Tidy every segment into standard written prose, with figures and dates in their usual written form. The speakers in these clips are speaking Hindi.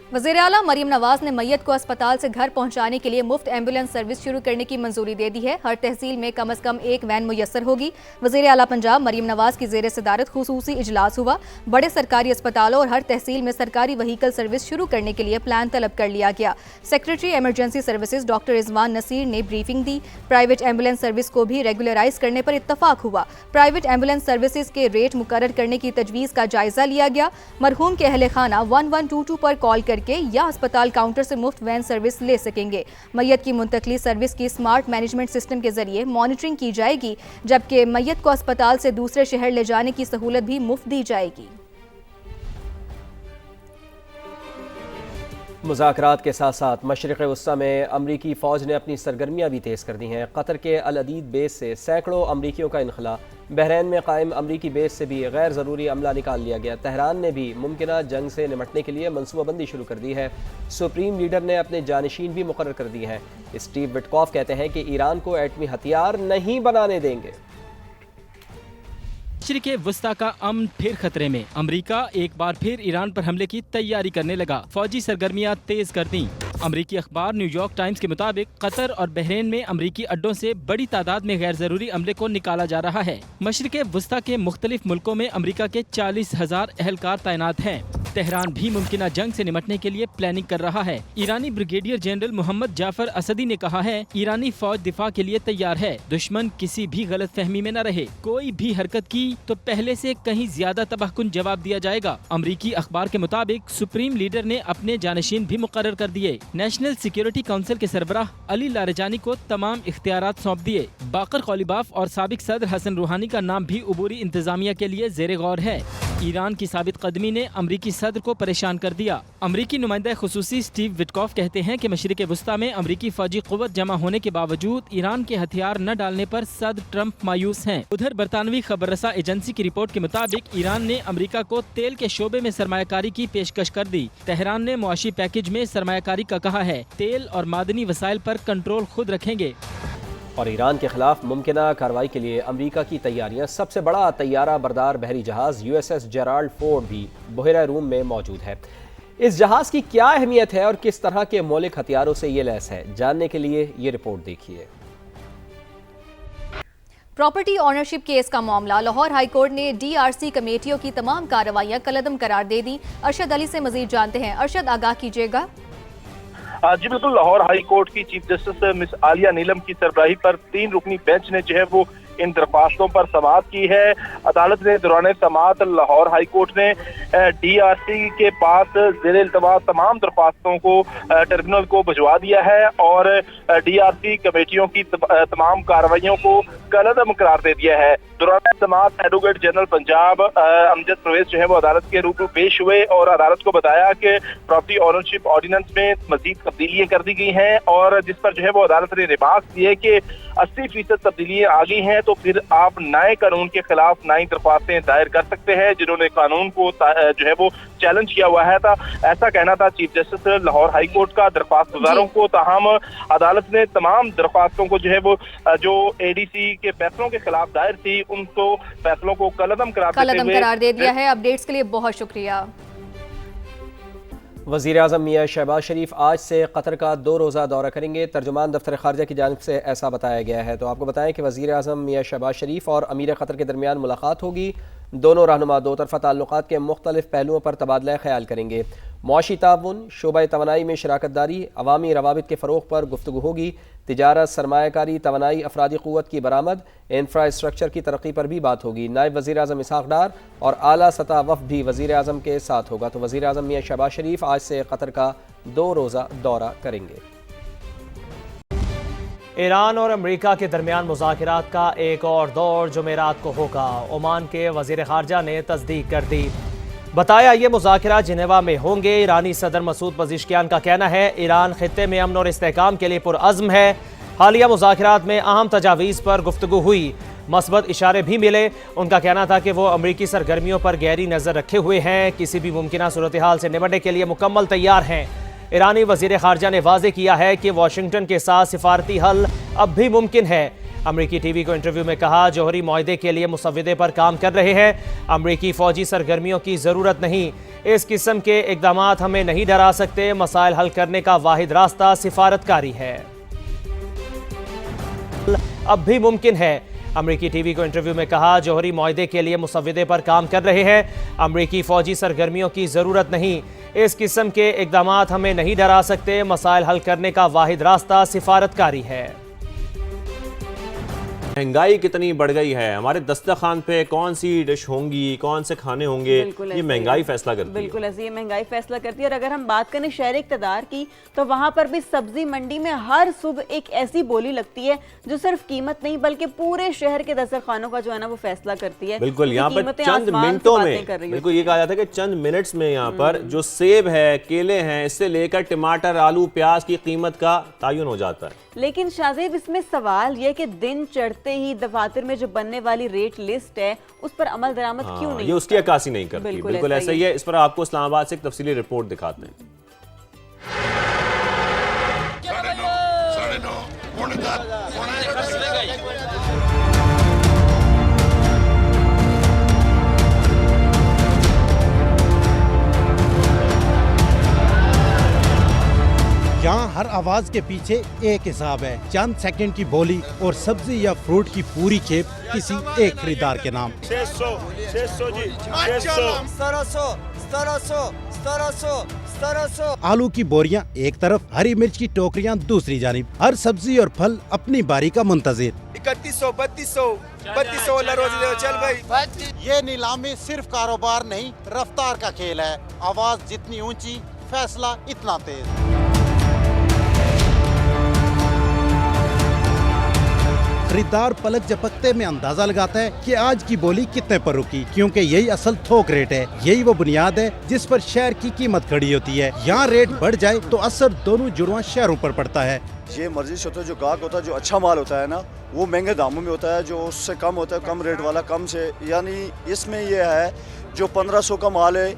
वज़ीर आला मरीम नवाज ने मैयत को अस्पताल से घर पहुंचाने के लिए मुफ्त एम्बुलेंस सर्विस शुरू करने की मंजूरी दे दी है। हर तहसील में कम अज कम एक वैन मुयस्सर होगी। वज़ीर आला पंजाब मरीम नवाज की ज़ेर सदारत खुसूसी इजलास हुआ। बड़े सरकारी अस्पतालों और हर तहसील में सरकारी वहीकल सर्विस शुरू करने के लिए प्लान तलब कर लिया गया। Secretary emergency services doctor Rizwan Naseer ने ब्रीफिंग दी। प्राइवेट एम्बुलेंस सर्विस को भी रेगुलराइज करने पर इत्तफाक हुआ। प्राइवेट एम्बुलेंस सर्विसेज के रेट मुकर्रर करने की तजवीज़ का जायजा लिया गया। मरहूम के अहले खाना 1122 पर कॉल करके या अस्पताल काउंटर से मुफ्त वैन सर्विस ले सकेंगे। मैयत की मुंतकली सर्विस की स्मार्ट मैनेजमेंट सिस्टम के जरिए मॉनिटरिंग की जाएगी, जबकि मैयत को अस्पताल से दूसरे शहर ले जाने की सहूलत भी मुफ्त दी जाएगी। मुज़ाकरात के साथ साथ मशरिक़ वस्ता में अमरीकी फ़ौज ने अपनी सरगर्मियाँ भी तेज़ कर दी हैं। कतर के अल अदीद बेस से सैकड़ों अमरीकियों का इनखला। बहरैन में कायम अमरीकी बेस से भी गैर ज़रूरी अमला निकाल लिया गया। तेहरान ने भी मुमकिना जंग से निमटने के लिए मनसूबाबंदी शुरू कर दी है। सुप्रीम लीडर ने अपने जानशीन भी मुकर्रर कर दिए हैं। स्टीव विटकॉफ कहते हैं कि ईरान को एटमी हथियार नहीं बनाने देंगे। मशरिक़ वस्ता का अमन फिर खतरे में। अमरीका एक बार फिर ईरान पर हमले की तैयारी करने लगा। फौजी सरगर्मियां तेज कर दी। अमरीकी अखबार न्यूयॉर्क टाइम्स के मुताबिक कतर और बहरेन में अमरीकी अड्डों से बड़ी तादाद में गैर जरूरी अमले को निकाला जा रहा है। मशरिक़ वस्ता के मुख्तलिफ मुल्कों में अमरीका के 40,000 एहलकार तैनात हैं। तेहरान भी मुमकिना जंग से निमटने के लिए प्लानिंग कर रहा है। ईरानी ब्रिगेडियर जनरल मोहम्मद जाफर असदी ने कहा है, ईरानी फौज दिफा के लिए तैयार है। दुश्मन किसी भी गलत फहमी में न रहे। कोई भी हरकत की तो पहले से कहीं ज्यादा तबाहकुन जवाब दिया जाएगा। अमरीकी अखबार के मुताबिक सुप्रीम लीडर ने अपने जानशीन भी मुकर्रर कर दिए। नेशनल सिक्योरिटी काउंसिल के सरबराह अली लारेजानी को तमाम इख्तियारात सौंप दिए। बाकर कौलिबाफ और साबिक सदर हसन रूहानी का नाम भी उबूरी इंतजामिया के लिए जेर गौर है। ईरान की साबित कदमी ने अमरीकी सदर को परेशान कर दिया। अमरीकी नुमाइंदा खुसूसी स्टीव विटकॉफ कहते हैं कि मशरिक़ वस्ता में अमरीकी फौजी कुव्वत जमा होने के बावजूद ईरान के हथियार न डालने पर सदर ट्रंप मायूस हैं। उधर बरतानवी खबर रसा एजेंसी की रिपोर्ट के मुताबिक ईरान ने अमरीका को तेल के शोबे में सरमायाकारी की पेशकश कर दी। तेहरान ने मुआशी पैकेज में सरमायाकारी का कहा है। तेल और मादनी वसाइल पर कंट्रोल खुद रखेंगे। और ईरान के खिलाफ मुमकिना कार्रवाई के लिए अमरीका की तैयारियां। सबसे बड़ा तैयारा बरदार बहरी जहाज USS जेराल्ड फोर्ड भी बहरा रूम में मौजूद है। इस जहाज की क्या अहमियत है और किस तरह के मौलिक हथियारों से ये लैस है, जानने के लिए ये रिपोर्ट देखिए। प्रॉपर्टी ऑनरशिप केस का मामला। लाहौर हाईकोर्ट ने DRC कमेटियों की तमाम कार्रवाइयां कलअदम करार दे दी। अरशद अली से मजीद जानते हैं। अरशद, आगाह कीजिएगा। जी बिल्कुल, लाहौर हाई कोर्ट की चीफ जस्टिस मिस आलिया नीलम की सरबराही पर 3 रुकनी बेंच ने जो है वो इन दरख्वास्तों पर समाअत की है। अदालत ने दौरान समाअत लाहौर हाई कोर्ट ने DRC के पास ज़ेरे इल्तवा तमाम दरख्वास्तों को ट्रिब्यूनल को भिजवा दिया है और DRC कमेटियों की तमाम कार्रवाइयों को कलअदम करार दे दिया है। दौरान समाअत एडवोकेट जनरल पंजाब अमजद परवेज जो है वो अदालत के रूबरू पेश हुए और अदालत को बताया कि प्रॉपर्टी ऑनरशिप ऑर्डिनेंस में मजीद तब्दीलियां कर दी गई हैं और जिस पर जो है वो अदालत ने रिमार्क्स दिए कि 80% तब्दीलियां आ गई हैं, तो फिर आप नए कानून के खिलाफ नई दरख्वास्तें दायर कर सकते हैं जिन्होंने कानून को जो है वो चैलेंज किया हुआ है। ऐसा कहना था chief justice Lahore high court का दरख्वास्त गुजारों को। ताहम अदालत ने तमाम दरख्वास्तों को जो है वो जो ADC के फैसलों के खिलाफ दायर थी उनको फैसलों को कलअदम करार दे दिया है। अपडेट्स के लिए बहुत शुक्रिया। वज़ीर आज़म मियां शहबाज शरीफ आज से कतर का 2 रोज़ा दौरा करेंगे। तर्जुमान दफ्तर खारजा की जानिब से ऐसा बताया गया है। तो आपको बताएं कि वज़ीर आज़म मियां शहबाज शरीफ और अमीर कतर के दरमियान मुलाकात होगी। दोनों रहनुमा दो तरफ़ा ताल्लुकात के मुख्तलिफ पहलुओं पर तबादला ख्याल करेंगे। मुआशी ताउन, शोबा तवानाई में शराकत दारी, अवामी रवाबित के फ़रोग़ पर गुफ्तगू होगी। तिजारत, सरमायाकारी, तवानाई, अफरादी क़ुव्वत की बरामद, इंफ्रास्ट्रक्चर की तरक्की पर भी बात होगी। नायब वज़ीर आज़म इसहाक़ डार और आला सतह वफ़द भी वज़ीर आज़म के साथ होगा। तो वज़ीर आज़म मियां शहबाज शरीफ आज से कतर का 2 रोज़ा दौरा करेंगे। ईरान और अमरीका के दरमियान मुज़ाकरात का एक और दौर जुमेरात को होगा। ओमान के वज़ीर ख़ारजा ने तस्दीक कर दी। बताया ये मुज़ाकरात जिनेवा में होंगे। ईरानी सदर मसूद पज़ेश्कियान का कहना है ईरान खित्ते में अमन और इस्तेहकाम के लिए पुरअज़्म है। हालिया मुज़ाकरात में अहम तजावीज़ पर गुफ्तगू हुई, मस्बत इशारे भी मिले। उनका कहना था कि वो अमरीकी सरगर्मियों पर गहरी नज़र रखे हुए हैं, किसी भी मुमकिना सूरत हाल से निपटने के लिए मुकम्मल तैयार हैं। ईरानी वज़ीर ख़ारजा ने वाज़ेह किया है कि वाशिंगटन के साथ सिफारती हल अब भी मुमकिन है। अमरीकी टीवी को इंटरव्यू में कहा, जौहरी मुआहदे के लिए मुसव्विदे पर काम कर रहे हैं। अमरीकी फौजी सरगर्मियों की जरूरत नहीं। इस किस्म के इकदाम हमें नहीं डरा सकते। मसाइल हल करने का वाहिद रास्ता सिफारतकारी है, अब भी मुमकिन है। अमरीकी टीवी को इंटरव्यू में कहा, जौहरी मुआहदे के लिए मुसव्विदे पर काम कर रहे हैं। अमरीकी फौजी सरगर्मियों की जरूरत नहीं। इस किस्म के इकदाम हमें नहीं डरा सकते। मसाइल हल करने का वाहिद रास्ता सिफारतकारी है। महंगाई कितनी बढ़ गई है, हमारे दस्तरखान पे कौन सी डिश होंगी, कौन से खाने होंगे, ये महंगाई फैसला करती है। बिल्कुल ऐसे ये महंगाई फैसला करती है। और अगर हम बात करें शहर इक़्तिदार की, तो वहाँ पर भी सब्जी मंडी में हर सुबह एक ऐसी बोली लगती है जो सिर्फ कीमत नहीं बल्कि पूरे शहर के दस्तरखानों का जो है ना वो फैसला करती है। बिल्कुल, यहाँ पर चंद मिनटों में, बिल्कुल ये कहा जाता है कि चंद मिनट्स में यहाँ पर जो सेब है, केले हैं, इससे लेकर टमाटर, आलू, प्याज की कीमत का तयन हो जाता है। लेकिन शाहजेब, इसमें सवाल यह कि दिन चढ़ते ही दफातर में जो बनने वाली रेट लिस्ट है उस पर अमल दरामद क्यों नहीं, ये उसकी अक्कासी नहीं करती। बिल्कुल ऐसा ही है। इस पर आपको इस्लामाबाद से एक तफसीली रिपोर्ट दिखाते हैं। यहाँ हर आवाज के पीछे एक हिसाब है। चंद सेकंड की बोली और सब्जी या फ्रूट की पूरी खेप किसी एक खरीदार के नाम। 600 जी, 600, 1700। आलू की बोरियां एक तरफ, हरी मिर्च की टोकरियां दूसरी जानिब। हर सब्जी और फल अपनी बारी का मुंतजिर। 3100 चल भाई। ये नीलामी सिर्फ कारोबार नहीं, रफ्तार का खेल है। आवाज जितनी ऊंची, फैसला इतना तेज। खरीदार पलक झपकते में अंदाजा लगाता है कि आज की बोली कितने पर रुकी, क्योंकि यही असल थोक रेट है। यही वो बुनियाद है जिस पर शहर की कीमत खड़ी होती है। यहाँ रेट बढ़ जाए तो असर दोनों जुड़वां शहरों पर पड़ता है। ये मर्जी से होता है, जो गाहक होता है, जो अच्छा माल होता है ना, वो महंगे दामों में होता है। जो उससे कम होता है, कम रेट वाला कम से, यानी इसमें यह है जो 1500 का माल है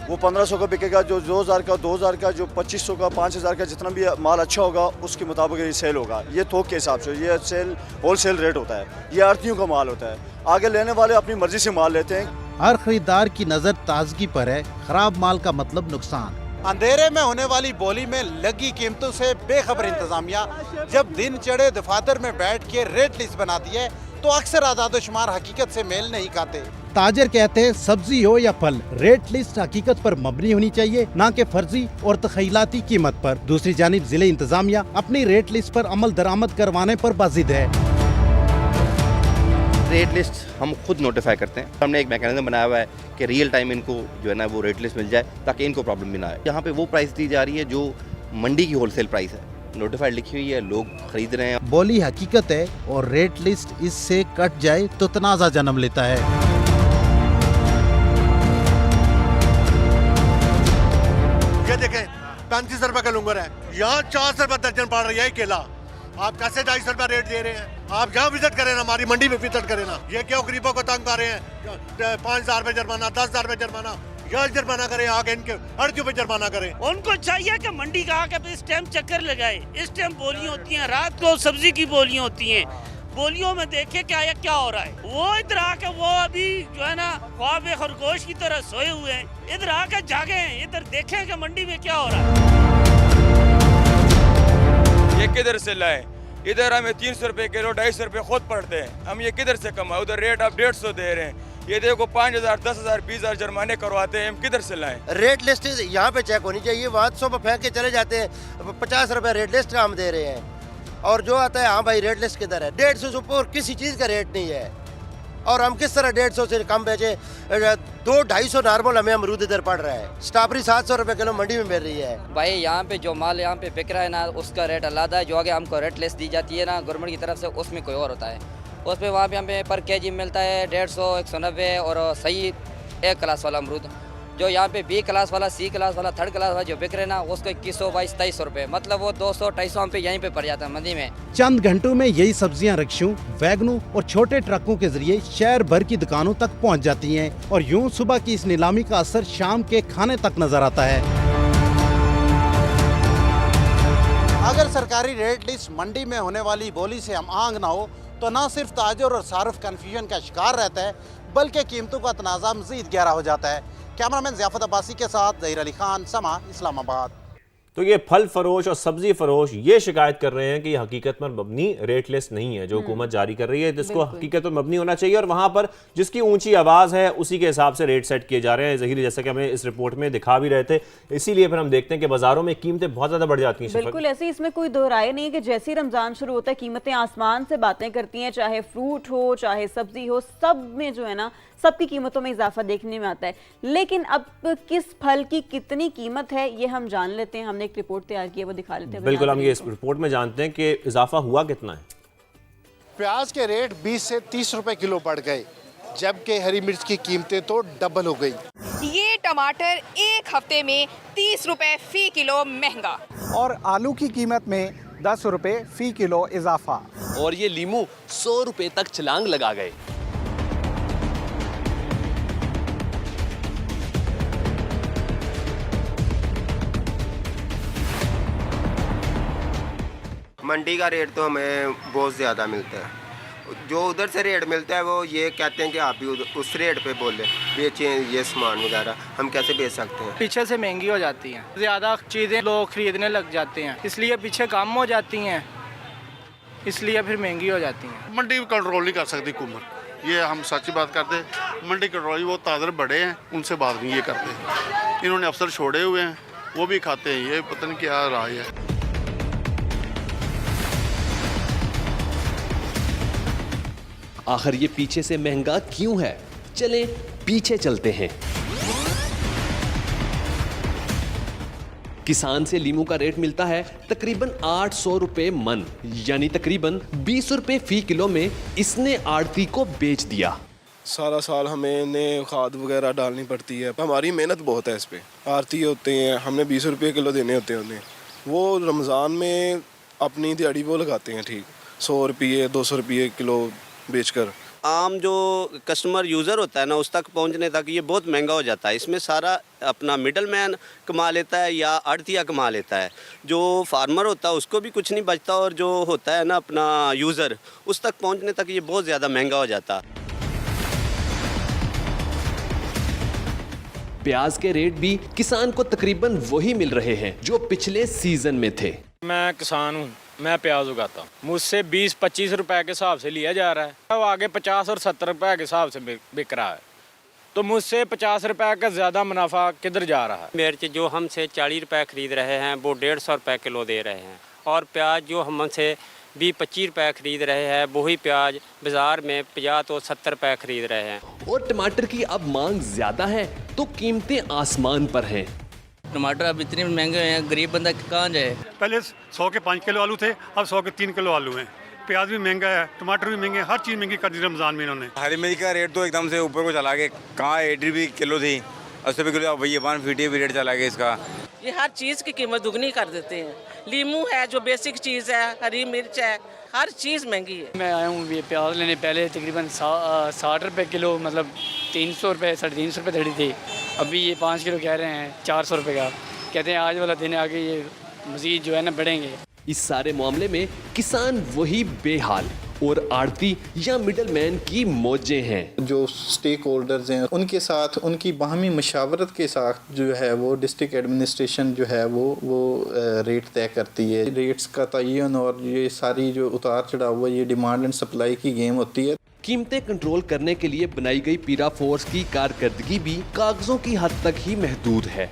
वो 1500 का बिकेगा, जो 2000 का, 2000 का, जो 2500 का, 5000 का, जितना भी माल अच्छा होगा उसके मुताबिक ये सेल होगा। ये थोक के हिसाब से, ये सेल होलसेल रेट होता है। ये आड़तियों का माल होता है। आगे लेने वाले अपनी मर्जी से माल लेते हैं। हर खरीदार की नजर ताजगी पर है, खराब माल का मतलब नुकसान। अंधेरे में होने वाली बोली में लगी कीमतों से बेखबर इंतजामिया जब दिन चढ़े दफातर में बैठ के रेट लिस्ट बनाती है तो अक्सर आदादोशुमार हकीकत से मेल नहीं खाते। ताजर कहते हैं सब्जी हो या फल, रेट लिस्ट हकीकत पर मबनी होनी चाहिए, ना कि फर्जी और तखयलाती कीमत पर। दूसरी जानिब जिले इंतजामिया अपनी रेट लिस्ट पर अमल दरामद करवाने पर बाजिद है। रेट लिस्ट हम खुद नोटिफाई करते हैं। हमने एक मैकेनिज्म बनाया हुआ है कि रियल टाइम इनको जो है ना वो रेट लिस्ट मिल जाए ताकि इनको प्रॉब्लम भी ना आए। यहाँ पे वो प्राइस दी जा रही है जो मंडी की होलसेल प्राइस है, नोटिफाइड लिखी हुई है, लोग खरीद रहे हैं। बोली हकीकत है और रेट लिस्ट इससे कट जाए तो तनाज़ा जन्म लेता है। ये देखें 35 रुपए का लुंगर है, यहाँ 400 रुपए दर्जन पड़ रही है केला। आप कैसे 250 रुपए रेट दे रहे हैं? आप यहाँ विजिट करें ना, हमारी मंडी में विजिट करें ना। ये क्यों गरीबों को तंग कर रहे हैं? 5000 रुपए जुर्माना, 10,000 रुपए जुर्माना, यह जुर्माना करें, आगे इनके हड़कियों पे जुर्माना करें। उनको चाहिए कि मंडी का आके इस टाइम चक्कर लगाए। इस टाइम बोलियां होती हैं, रात को सब्जी की बोलियां होती हैं। बोलियों में देखे क्या हो रहा है। वो इधर आके वो अभी जो है ना ख्वाब खरगोश की तरह सोए हुए हैं। इधर आके जागे हैं, इधर देखें कि मंडी में क्या हो रहा है। ये किधर से लाए? इधर हमें 300 रुपए किलो, 250 रुपए खुद पड़ते हैं। हम ये किधर से कमाए? उधर रेट आप 150 दे रहे हैं। ये देखो 5000, 10,000, 20,000 जुर्माने करवाते हैं। हम किधर से लाएं? रेट लिस्ट यहाँ पे चेक होनी चाहिए। वहाँ 100 पे फेंक के चले जाते हैं। 50 रुपए रेट लिस्ट का हम दे रहे हैं और जो आता है हाँ भाई रेट लिस्ट किधर है? 150 से ऊपर किसी चीज़ का रेट नहीं है। और हम किस तरह 150 से कम बेचे? 200-250 नॉर्मल हमें अमरूद इधर पड़ रहा है। स्ट्रॉबेरी 700 रुपए किलो मंडी में मिल रही है। भाई यहाँ पे जो माल यहाँ पे बिक रहा है ना उसका रेट अलग है। जो आगे हमको रेट लिस्ट दी जाती है ना गवर्नमेंट की तरफ से, उसमें कोई और होता है। उसमें वहाँ पे हमें पर केजी मिलता है 150, 190 और सही A क्लास वाला अमरूद। जो यहाँ पे B क्लास वाला, C क्लास वाला, 3rd क्लास वाला जो बिक रहे ना उसको 2100, 2200 रुपए, मतलब वो 200-250 पे यहीं पे पड़ जाता है मंडी में। चंद घंटों में यही सब्जियां रिक्शों, वैगनों और छोटे ट्रकों के जरिए शहर भर की दुकानों तक पहुंच जाती हैं और यूं सुबह की इस नीलामी का असर शाम के खाने तक नजर आता है। अगर सरकारी रेट लिस्ट मंडी में होने वाली बोली से हम आंग ना हो तो ना सिर्फ ताजर और सार्फ कन्फ्यूजन का शिकार रहता है, बल्कि कीमतों का तनाज़ा मज़ीद गहरा हो जाता है। कैमरामैन ज़ियाफ़त अब्बासी के साथ ज़हीर अली खान, समा, इस्लामाबाद। तो ये फल फरोश और सब्जी फरोश ये शिकायत कर रहे हैं कि ये हकीकत पर मबनी रेट लिस्ट नहीं है जो हुकूमत जारी कर रही है। इसको हकीकत पर मबनी होना चाहिए और वहाँ पर जिसकी ऊंची आवाज़ है उसी के हिसाब से रेट सेट किए जा रहे हैं। ज़हीर जैसा कि हमें इस रिपोर्ट में दिखा भी रहे थे, इसीलिए फिर हम देखते हैं कि बाज़ारों में कीमतें बहुत ज़्यादा बढ़ जाती हैं। बिल्कुल ऐसे, इसमें कोई दो राय नहीं है कि जैसे ही रमज़ान शुरू होता है कीमतें आसमान से बातें करती हैं, चाहे फ्रूट हो चाहे सब्जी हो, सब में जो है ना सबकी कीमतों में इजाफा देखने में आता है। लेकिन अब किस फल की कितनी कीमत है ये हम जान लेते हैं। हमने एक रिपोर्ट तैयार की है, वो दिखा लेते हैं। बिल्कुल, हम ये इस रिपोर्ट में जानते हैं कि इजाफा हुआ कितना है। प्याज के रेट 20 से 30 रुपए किलो बढ़ गए, जबकि हरी मिर्च की कीमतें तो डबल हो गई। ये टमाटर एक हफ्ते में 30 रुपए फी किलो महंगा और आलू की कीमत में 10 रुपए फी किलो इजाफा। और ये लीमू 100 रुपए तक छलांग लगा गए। मंडी का रेट तो हमें बहुत ज़्यादा मिलता है। जो उधर से रेट मिलता है वो ये कहते हैं कि आप भी उस रेट पे बोले बेचें ये सामान वगैरह, हम कैसे बेच सकते हैं। पीछे से महंगी हो जाती हैं, ज़्यादा चीज़ें लोग खरीदने लग जाते हैं, इसलिए पीछे कम हो जाती हैं, इसलिए फिर महंगी हो जाती हैं। मंडी कंट्रोल नहीं कर सकती हुकूमत, ये हम सच्ची बात करते। मंडी कंट्रोल वो ताजर बड़े हैं, उनसे बात नहीं ये करते। इन्होंने अफसर छोड़े हुए हैं, वो भी खाते हैं, ये पता नहीं क्या राय है। आखिर ये पीछे से महंगा क्यों है? चलें पीछे चलते हैं। किसान से लीमू का रेट मिलता है तकरीबन 800 रुपए मन, यानी तकरीबन 20 रुपए फी किलो में इसने आड़ती को बेच दिया। सारा साल हमें खाद वगैरह डालनी पड़ती है, हमारी मेहनत बहुत है इस पे। आड़ती होते हैं, हमने 20 रुपये किलो देने होते हैं उन्हें। वो रमज़ान में अपनी दिहाड़ी वो लगाते हैं, ठीक 100 रुपये 200 रुपये किलो बेचकर। आम जो कस्टमर यूज़र होता है ना उस तक पहुंचने तक ये बहुत महंगा हो जाता है। इसमें सारा अपना मिडल मैन कमा लेता है या आड़तिया कमा लेता है। जो फार्मर होता है उसको भी कुछ नहीं बचता और जो होता है ना अपना यूज़र उस तक पहुंचने तक ये बहुत ज़्यादा महंगा हो जाता है। प्याज के रेट भी किसान को तकरीबन वही मिल रहे हैं जो पिछले सीजन में थे। मैं किसान हूँ, मैं प्याज उगाता हूँ, मुझसे 20-25 रुपए के हिसाब से लिया जा रहा है, अब आगे 50 और 70 रुपए के हिसाब से बिक रहा है, तो मुझसे 50 रुपए का ज़्यादा मुनाफा किधर जा रहा है। मिर्च जो हमसे 40 रुपए खरीद रहे हैं वो 150 रुपए किलो दे रहे हैं, और प्याज जो हमसे 20-25 रुपए खरीद रहे हैं वही प्याज बाजार में 50 तो 70 रुपए खरीद रहे हैं। और टमाटर की अब मांग ज्यादा है तो कीमतें आसमान पर हैं। टमाटर अब इतने महंगे हैं, गरीब बंदा कहाँ जाए। पहले 100 के 5 किलो आलू थे, अब 100 के 3 किलो आलू हैं। प्याज भी महंगा है, टमाटर भी महंगे, हर चीज़ महंगी कर दी रमज़ान में इन्होंने। हरी मिर्च का रेट तो एकदम से ऊपर को चला गया, कहाँ 80 रुपये किलो थी, 80 रुपये किलो, भैया 150 भी रेट चला गया इसका। ये हर चीज़ की कीमत दुगनी कर देते हैं। लीमू है जो बेसिक चीज़ है, हरी मिर्च है, हर चीज़ महंगी है। मैं आया हूँ ये प्याज लेने, पहले तकरीबन 60 रुपये किलो, मतलब 300 रुपये 350 रुपये धड़ी थी, अभी ये 5 किलो कह रहे हैं 400 रुपये का। कहते हैं आज वाला दिन आगे ये मज़ीद जो है ना बढ़ेंगे। इस सारे मामले में किसान वही बेहाल और आड़ती या मिडलमैन की मौजें हैं। जो स्टेक होल्डर्स हैं उनके साथ उनकी बाहमी मशावरत के साथ जो है वो डिस्ट्रिक्ट एडमिनिस्ट्रेशन जो है वो रेट तय करती है। रेट्स का तयन और ये सारी जो उतार चढ़ाव हुआ ये डिमांड एंड सप्लाई की गेम होती है। कीमतें कंट्रोल करने के लिए बनाई गई पीरा फोर्स की कारकर्दगी भी कागजों की हद तक ही महदूद है।